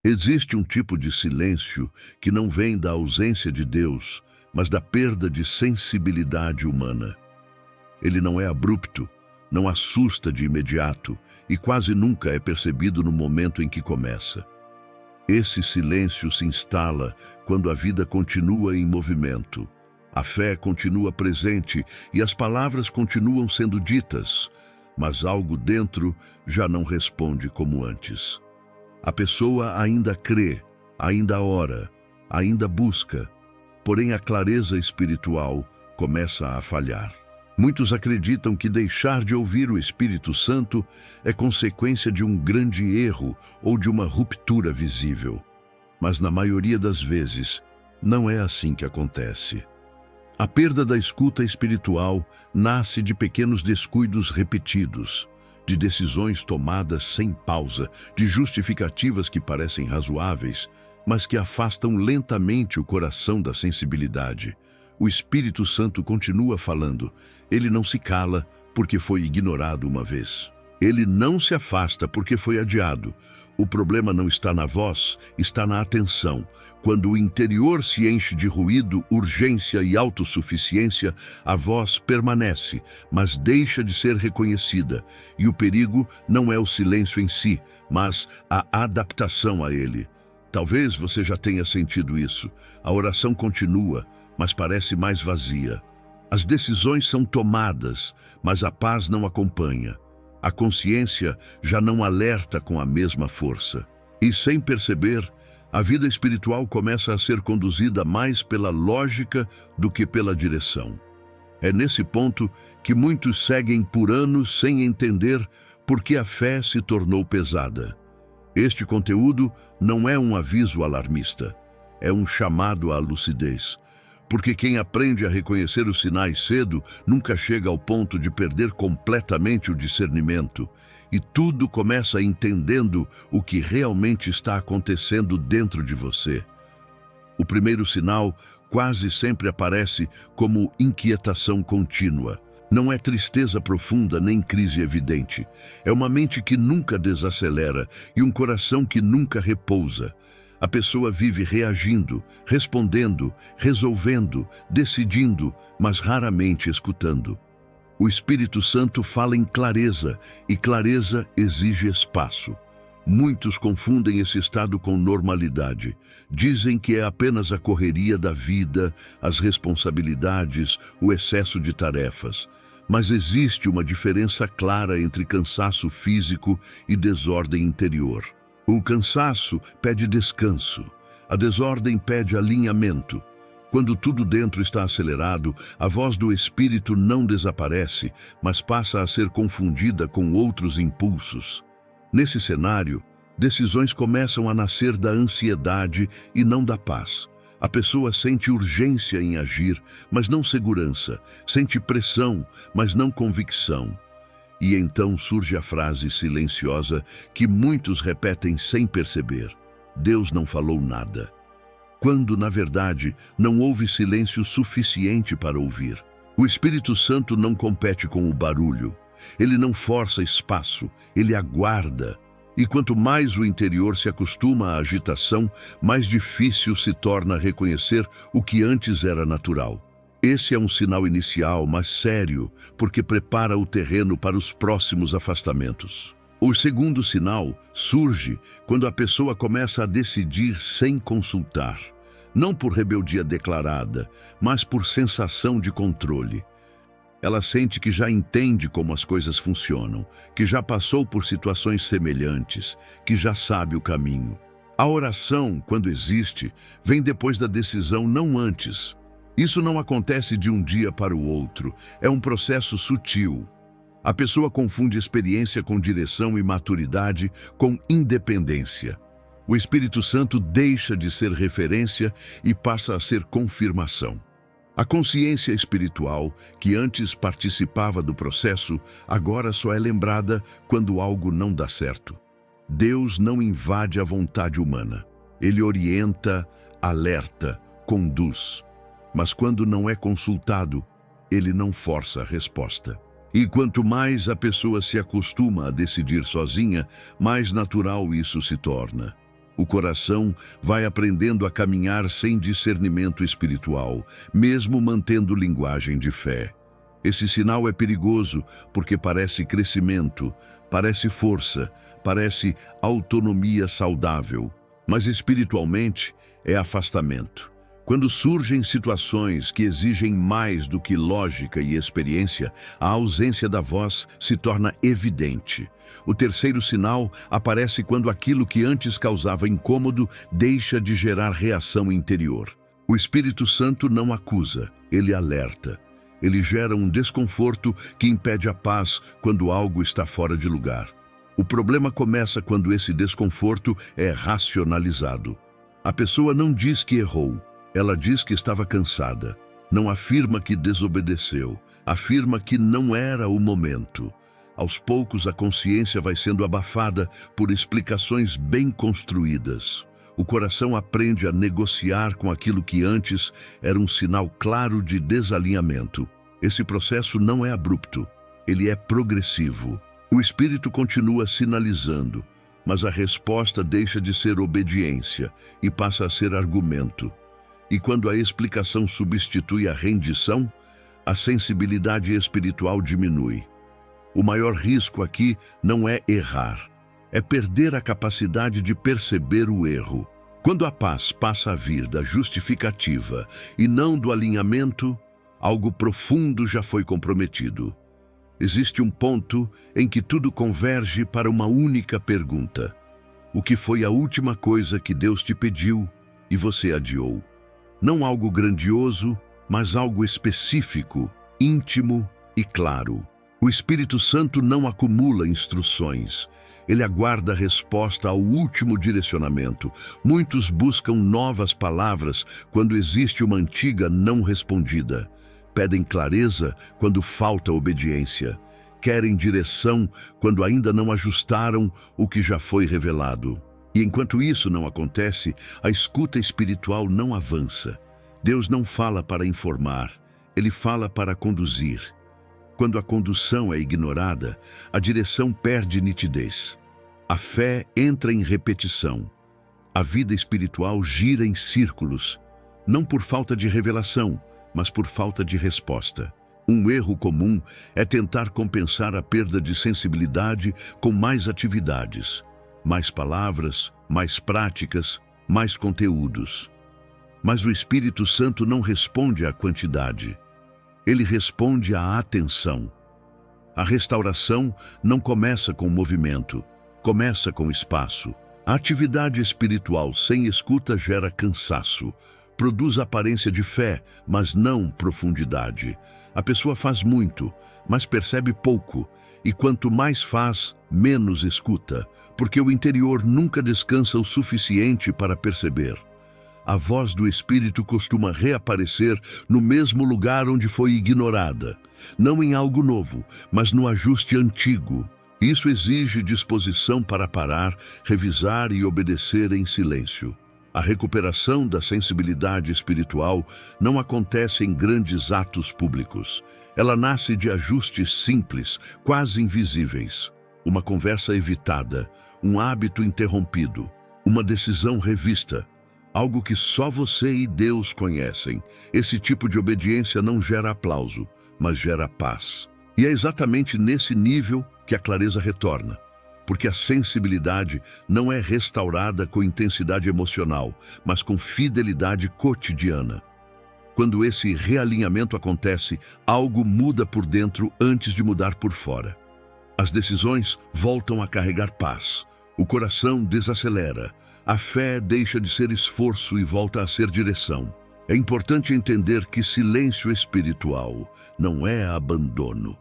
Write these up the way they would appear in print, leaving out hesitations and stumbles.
Existe um tipo de silêncio que não vem da ausência de Deus, mas da perda de sensibilidade humana. Ele não é abrupto, não assusta de imediato e quase nunca é percebido no momento em que começa. Esse silêncio se instala quando a vida continua em movimento. A fé continua presente e as palavras continuam sendo ditas, mas algo dentro já não responde como antes. A pessoa ainda crê, ainda ora, ainda busca, porém a clareza espiritual começa a falhar. Muitos acreditam que deixar de ouvir o Espírito Santo é consequência de um grande erro ou de uma ruptura visível. Mas na maioria das vezes, não é assim que acontece. A perda da escuta espiritual nasce de pequenos descuidos repetidos, de decisões tomadas sem pausa, de justificativas que parecem razoáveis, mas que afastam lentamente o coração da sensibilidade. O Espírito Santo continua falando. Ele não se cala porque foi ignorado uma vez. Ele não se afasta porque foi adiado. O problema não está na voz, está na atenção. Quando o interior se enche de ruído, urgência e autossuficiência, a voz permanece, mas deixa de ser reconhecida. E o perigo não é o silêncio em si, mas a adaptação a ele. Talvez você já tenha sentido isso. A oração continua, mas parece mais vazia. As decisões são tomadas, mas a paz não acompanha. A consciência já não alerta com a mesma força. E sem perceber, a vida espiritual começa a ser conduzida mais pela lógica do que pela direção. É nesse ponto que muitos seguem por anos sem entender por que a fé se tornou pesada. Este conteúdo não é um aviso alarmista, é um chamado à lucidez. Porque quem aprende a reconhecer os sinais cedo nunca chega ao ponto de perder completamente o discernimento. E tudo começa entendendo o que realmente está acontecendo dentro de você. O primeiro sinal quase sempre aparece como inquietação contínua. Não é tristeza profunda nem crise evidente. É uma mente que nunca desacelera e um coração que nunca repousa. A pessoa vive reagindo, respondendo, resolvendo, decidindo, mas raramente escutando. O Espírito Santo fala em clareza, e clareza exige espaço. Muitos confundem esse estado com normalidade. Dizem que é apenas a correria da vida, as responsabilidades, o excesso de tarefas. Mas existe uma diferença clara entre cansaço físico e desordem interior. O cansaço pede descanso, a desordem pede alinhamento. Quando tudo dentro está acelerado, a voz do Espírito não desaparece, mas passa a ser confundida com outros impulsos. Nesse cenário, decisões começam a nascer da ansiedade e não da paz. A pessoa sente urgência em agir, mas não segurança, sente pressão, mas não convicção. E então surge a frase silenciosa que muitos repetem sem perceber: Deus não falou nada. Quando, na verdade, não houve silêncio suficiente para ouvir. O Espírito Santo não compete com o barulho. Ele não força espaço, ele aguarda. E quanto mais o interior se acostuma à agitação, mais difícil se torna reconhecer o que antes era natural. Esse é um sinal inicial, mas sério, porque prepara o terreno para os próximos afastamentos. O segundo sinal surge quando a pessoa começa a decidir sem consultar, não por rebeldia declarada, mas por sensação de controle. Ela sente que já entende como as coisas funcionam, que já passou por situações semelhantes, que já sabe o caminho. A oração, quando existe, vem depois da decisão, não antes. Isso não acontece de um dia para o outro, é um processo sutil. A pessoa confunde experiência com direção e maturidade com independência. O Espírito Santo deixa de ser referência e passa a ser confirmação. A consciência espiritual, que antes participava do processo, agora só é lembrada quando algo não dá certo. Deus não invade a vontade humana. Ele orienta, alerta, conduz. Mas quando não é consultado, ele não força a resposta. E quanto mais a pessoa se acostuma a decidir sozinha, mais natural isso se torna. O coração vai aprendendo a caminhar sem discernimento espiritual, mesmo mantendo linguagem de fé. Esse sinal é perigoso porque parece crescimento, parece força, parece autonomia saudável, mas espiritualmente é afastamento. Quando surgem situações que exigem mais do que lógica e experiência, a ausência da voz se torna evidente. O terceiro sinal aparece quando aquilo que antes causava incômodo deixa de gerar reação interior. O Espírito Santo não acusa, ele alerta. Ele gera um desconforto que impede a paz quando algo está fora de lugar. O problema começa quando esse desconforto é racionalizado. A pessoa não diz que errou. Ela diz que estava cansada. Não afirma que desobedeceu. Afirma que não era o momento. Aos poucos, a consciência vai sendo abafada por explicações bem construídas. O coração aprende a negociar com aquilo que antes era um sinal claro de desalinhamento. Esse processo não é abrupto. Ele é progressivo. O espírito continua sinalizando, mas a resposta deixa de ser obediência e passa a ser argumento. E quando a explicação substitui a rendição, a sensibilidade espiritual diminui. O maior risco aqui não é errar, é perder a capacidade de perceber o erro. Quando a paz passa a vir da justificativa e não do alinhamento, algo profundo já foi comprometido. Existe um ponto em que tudo converge para uma única pergunta. O que foi a última coisa que Deus te pediu e você adiou? Não algo grandioso, mas algo específico, íntimo e claro. O Espírito Santo não acumula instruções. Ele aguarda a resposta ao último direcionamento. Muitos buscam novas palavras quando existe uma antiga não respondida. Pedem clareza quando falta obediência. Querem direção quando ainda não ajustaram o que já foi revelado. E enquanto isso não acontece, a escuta espiritual não avança. Deus não fala para informar, Ele fala para conduzir. Quando a condução é ignorada, a direção perde nitidez. A fé entra em repetição. A vida espiritual gira em círculos, não por falta de revelação, mas por falta de resposta. Um erro comum é tentar compensar a perda de sensibilidade com mais atividades. Mais palavras, mais práticas, mais conteúdos. Mas o Espírito Santo não responde à quantidade. Ele responde à atenção. A restauração não começa com movimento, começa com espaço. A atividade espiritual sem escuta gera cansaço, produz aparência de fé, mas não profundidade. A pessoa faz muito, mas percebe pouco, e quanto mais faz, menos escuta, porque o interior nunca descansa o suficiente para perceber. A voz do Espírito costuma reaparecer no mesmo lugar onde foi ignorada, não em algo novo, mas no ajuste antigo. Isso exige disposição para parar, revisar e obedecer em silêncio. A recuperação da sensibilidade espiritual não acontece em grandes atos públicos. Ela nasce de ajustes simples, quase invisíveis. Uma conversa evitada, um hábito interrompido, uma decisão revista, algo que só você e Deus conhecem. Esse tipo de obediência não gera aplauso, mas gera paz. E é exatamente nesse nível que a clareza retorna, porque a sensibilidade não é restaurada com intensidade emocional, mas com fidelidade cotidiana. Quando esse realinhamento acontece, algo muda por dentro antes de mudar por fora. As decisões voltam a carregar paz, o coração desacelera, a fé deixa de ser esforço e volta a ser direção. É importante entender que silêncio espiritual não é abandono.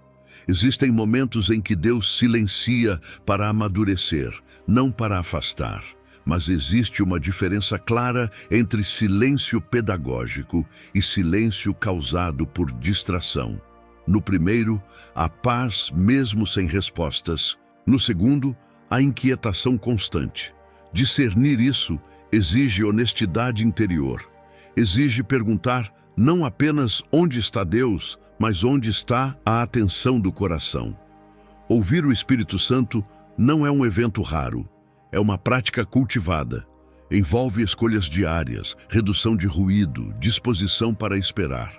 Existem momentos em que Deus silencia para amadurecer, não para afastar. Mas existe uma diferença clara entre silêncio pedagógico e silêncio causado por distração. No primeiro, a paz mesmo sem respostas. No segundo, a inquietação constante. Discernir isso exige honestidade interior. Exige perguntar não apenas onde está Deus, mas onde está a atenção do coração. Ouvir o Espírito Santo não é um evento raro, é uma prática cultivada. Envolve escolhas diárias, redução de ruído, disposição para esperar.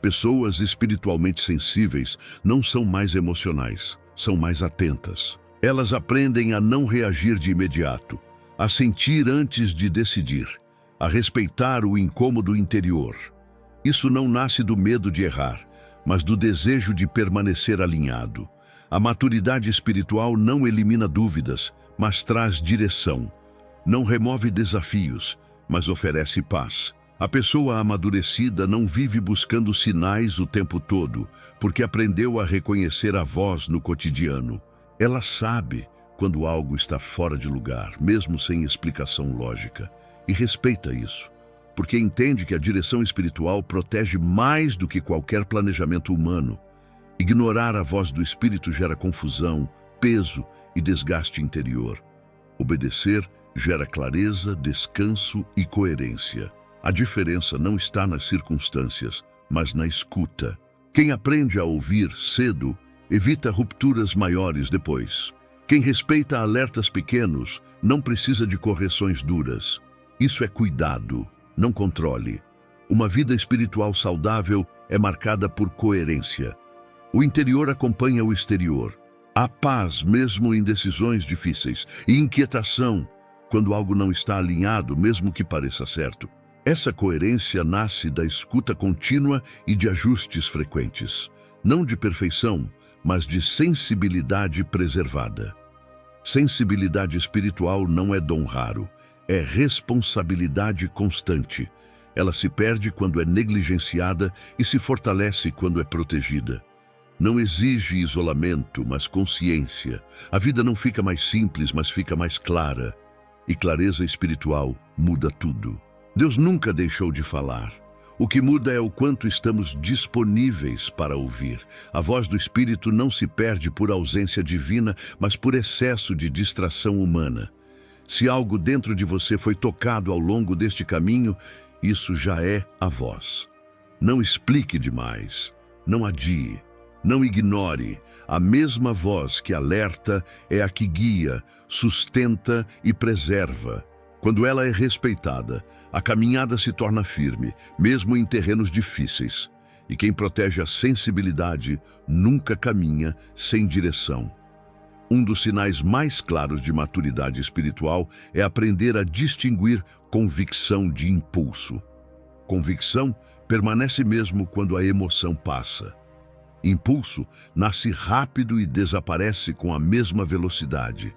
Pessoas espiritualmente sensíveis não são mais emocionais, são mais atentas. Elas aprendem a não reagir de imediato, a sentir antes de decidir, a respeitar o incômodo interior. Isso não nasce do medo de errar, mas do desejo de permanecer alinhado. A maturidade espiritual não elimina dúvidas, mas traz direção. Não remove desafios, mas oferece paz. A pessoa amadurecida não vive buscando sinais o tempo todo, porque aprendeu a reconhecer a voz no cotidiano. Ela sabe quando algo está fora de lugar, mesmo sem explicação lógica, e respeita isso, porque entende que a direção espiritual protege mais do que qualquer planejamento humano. Ignorar a voz do Espírito gera confusão, peso e desgaste interior. Obedecer gera clareza, descanso e coerência. A diferença não está nas circunstâncias, mas na escuta. Quem aprende a ouvir cedo, evita rupturas maiores depois. Quem respeita alertas pequenos, não precisa de correções duras. Isso é cuidado, não controle. Uma vida espiritual saudável é marcada por coerência. O interior acompanha o exterior. Há paz mesmo em decisões difíceis e inquietação quando algo não está alinhado, mesmo que pareça certo. Essa coerência nasce da escuta contínua e de ajustes frequentes. Não de perfeição, mas de sensibilidade preservada. Sensibilidade espiritual não é dom raro, é responsabilidade constante. Ela se perde quando é negligenciada e se fortalece quando é protegida. Não exige isolamento, mas consciência. A vida não fica mais simples, mas fica mais clara. E clareza espiritual muda tudo. Deus nunca deixou de falar. O que muda é o quanto estamos disponíveis para ouvir. A voz do Espírito não se perde por ausência divina, mas por excesso de distração humana. Se algo dentro de você foi tocado ao longo deste caminho, isso já é a voz. Não explique demais, não adie, não ignore. A mesma voz que alerta é a que guia, sustenta e preserva. Quando ela é respeitada, a caminhada se torna firme, mesmo em terrenos difíceis. E quem protege a sensibilidade nunca caminha sem direção. Um dos sinais mais claros de maturidade espiritual é aprender a distinguir convicção de impulso. Convicção permanece mesmo quando a emoção passa. Impulso nasce rápido e desaparece com a mesma velocidade.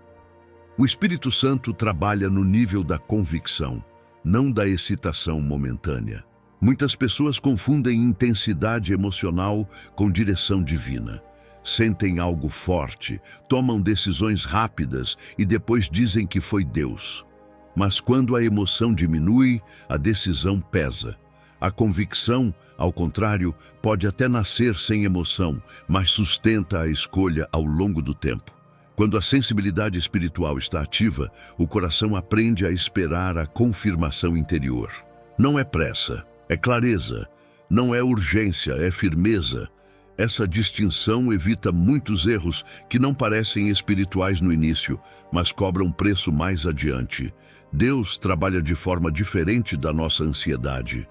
O Espírito Santo trabalha no nível da convicção, não da excitação momentânea. Muitas pessoas confundem intensidade emocional com direção divina. Sentem algo forte, tomam decisões rápidas e depois dizem que foi Deus. Mas quando a emoção diminui, a decisão pesa. A convicção, ao contrário, pode até nascer sem emoção, mas sustenta a escolha ao longo do tempo. Quando a sensibilidade espiritual está ativa, o coração aprende a esperar a confirmação interior. Não é pressa, é clareza. Não é urgência, é firmeza. Essa distinção evita muitos erros que não parecem espirituais no início, mas cobram preço mais adiante. Deus trabalha de forma diferente da nossa ansiedade.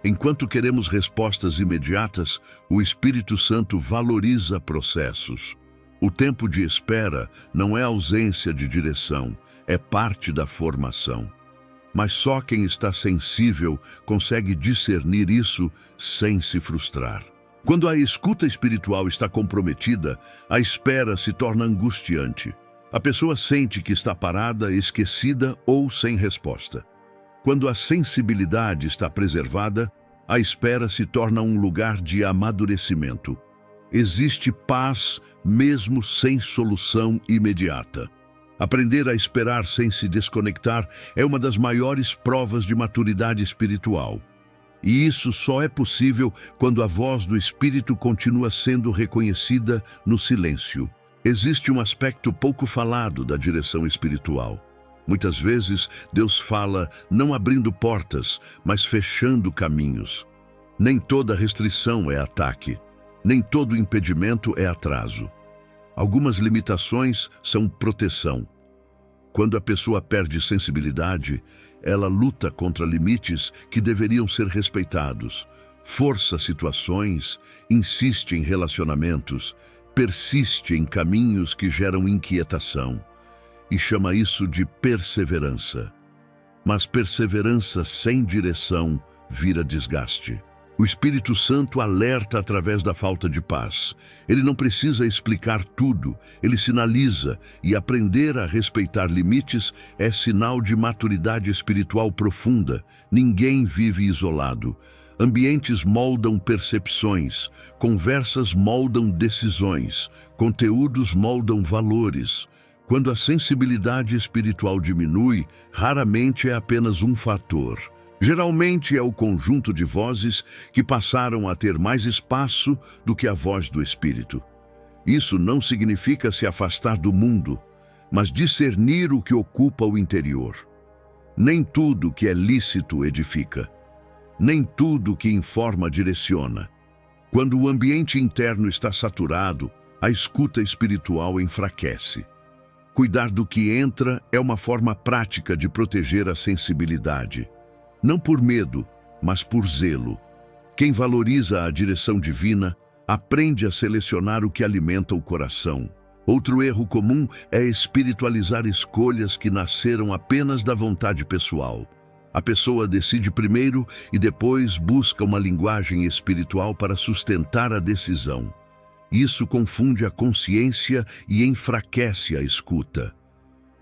Enquanto queremos respostas imediatas, o Espírito Santo valoriza processos. O tempo de espera não é ausência de direção, é parte da formação. Mas só quem está sensível consegue discernir isso sem se frustrar. Quando a escuta espiritual está comprometida, a espera se torna angustiante. A pessoa sente que está parada, esquecida ou sem resposta. Quando a sensibilidade está preservada, a espera se torna um lugar de amadurecimento. Existe paz mesmo sem solução imediata. Aprender a esperar sem se desconectar é uma das maiores provas de maturidade espiritual. E isso só é possível quando a voz do Espírito continua sendo reconhecida no silêncio. Existe um aspecto pouco falado da direção espiritual. Muitas vezes, Deus fala não abrindo portas, mas fechando caminhos. Nem toda restrição é ataque, nem todo impedimento é atraso. Algumas limitações são proteção. Quando a pessoa perde sensibilidade, ela luta contra limites que deveriam ser respeitados, força situações, insiste em relacionamentos, persiste em caminhos que geram inquietação e chama isso de perseverança. Mas perseverança sem direção vira desgaste. O Espírito Santo alerta através da falta de paz. Ele não precisa explicar tudo, ele sinaliza, e aprender a respeitar limites é sinal de maturidade espiritual profunda. Ninguém vive isolado. Ambientes moldam percepções, conversas moldam decisões, conteúdos moldam valores. Quando a sensibilidade espiritual diminui, raramente é apenas um fator. Geralmente é o conjunto de vozes que passaram a ter mais espaço do que a voz do Espírito. Isso não significa se afastar do mundo, mas discernir o que ocupa o interior. Nem tudo que é lícito edifica. Nem tudo que informa direciona. Quando o ambiente interno está saturado, a escuta espiritual enfraquece. Cuidar do que entra é uma forma prática de proteger a sensibilidade. Não por medo, mas por zelo. Quem valoriza a direção divina aprende a selecionar o que alimenta o coração. Outro erro comum é espiritualizar escolhas que nasceram apenas da vontade pessoal. A pessoa decide primeiro e depois busca uma linguagem espiritual para sustentar a decisão. Isso confunde a consciência e enfraquece a escuta.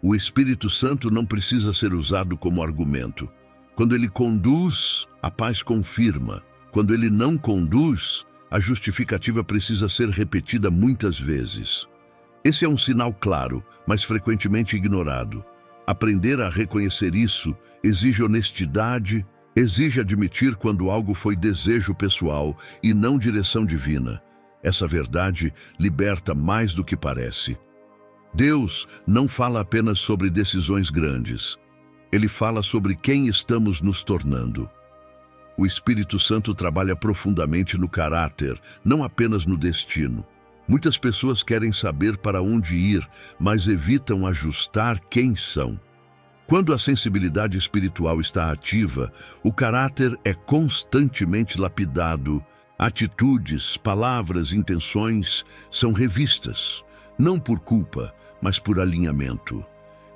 O Espírito Santo não precisa ser usado como argumento. Quando ele conduz, a paz confirma. Quando ele não conduz, a justificativa precisa ser repetida muitas vezes. Esse é um sinal claro, mas frequentemente ignorado. Aprender a reconhecer isso exige honestidade, exige admitir quando algo foi desejo pessoal e não direção divina. Essa verdade liberta mais do que parece. Deus não fala apenas sobre decisões grandes. Ele fala sobre quem estamos nos tornando. O Espírito Santo trabalha profundamente no caráter, não apenas no destino. Muitas pessoas querem saber para onde ir, mas evitam ajustar quem são. Quando a sensibilidade espiritual está ativa, o caráter é constantemente lapidado. Atitudes, palavras, intenções são revistas, não por culpa, mas por alinhamento.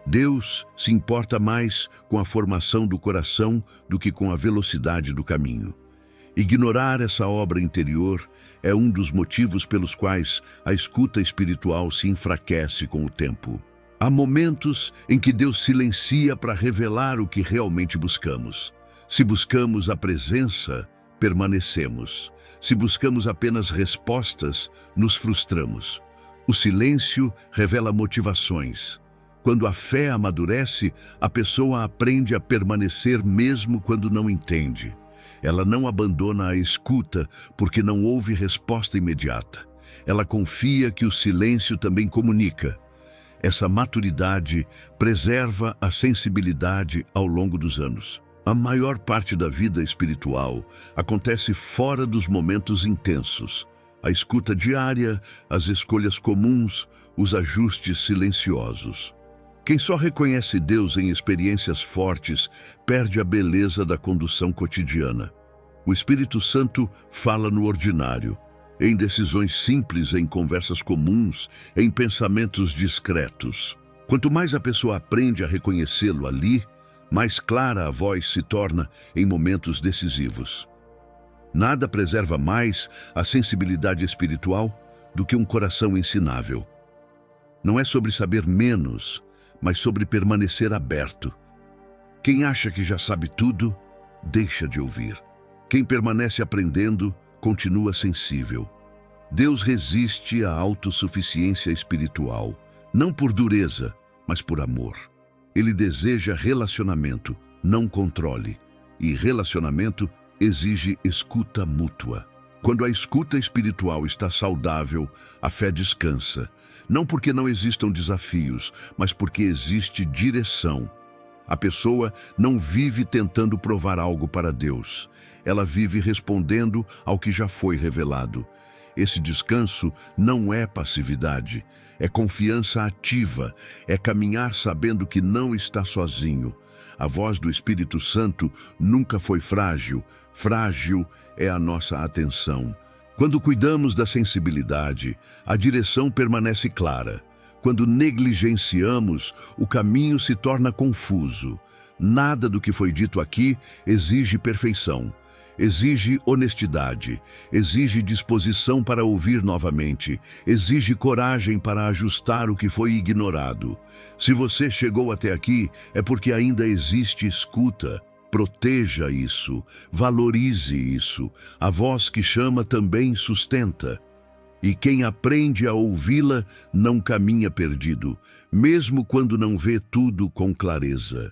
Deus se importa mais com a formação do coração do que com a velocidade do caminho. Ignorar essa obra interior é um dos motivos pelos quais a escuta espiritual se enfraquece com o tempo. Há momentos em que Deus silencia para revelar o que realmente buscamos. Se buscamos a presença, permanecemos. Se buscamos apenas respostas, nos frustramos. O silêncio revela motivações. Quando a fé amadurece, a pessoa aprende a permanecer mesmo quando não entende. Ela não abandona a escuta porque não houve resposta imediata. Ela confia que o silêncio também comunica. Essa maturidade preserva a sensibilidade ao longo dos anos. A maior parte da vida espiritual acontece fora dos momentos intensos. A escuta diária, as escolhas comuns, os ajustes silenciosos. Quem só reconhece Deus em experiências fortes perde a beleza da condução cotidiana. O Espírito Santo fala no ordinário, em decisões simples, em conversas comuns, em pensamentos discretos. Quanto mais a pessoa aprende a reconhecê-lo ali, mais clara a voz se torna em momentos decisivos. Nada preserva mais a sensibilidade espiritual do que um coração ensinável. Não é sobre saber menos, mas sobre permanecer aberto. Quem acha que já sabe tudo, deixa de ouvir. Quem permanece aprendendo, continua sensível. Deus resiste à autossuficiência espiritual, não por dureza, mas por amor. Ele deseja relacionamento, não controle. E relacionamento exige escuta mútua. Quando a escuta espiritual está saudável, a fé descansa. Não porque não existam desafios, mas porque existe direção. A pessoa não vive tentando provar algo para Deus. Ela vive respondendo ao que já foi revelado. Esse descanso não é passividade, é confiança ativa, é caminhar sabendo que não está sozinho. A voz do Espírito Santo nunca foi frágil, frágil é a nossa atenção. Quando cuidamos da sensibilidade, a direção permanece clara. Quando negligenciamos, o caminho se torna confuso. Nada do que foi dito aqui exige perfeição. Exige honestidade, exige disposição para ouvir novamente, exige coragem para ajustar o que foi ignorado. Se você chegou até aqui, é porque ainda existe escuta. Proteja isso, valorize isso. A voz que chama também sustenta. E quem aprende a ouvi-la não caminha perdido, mesmo quando não vê tudo com clareza.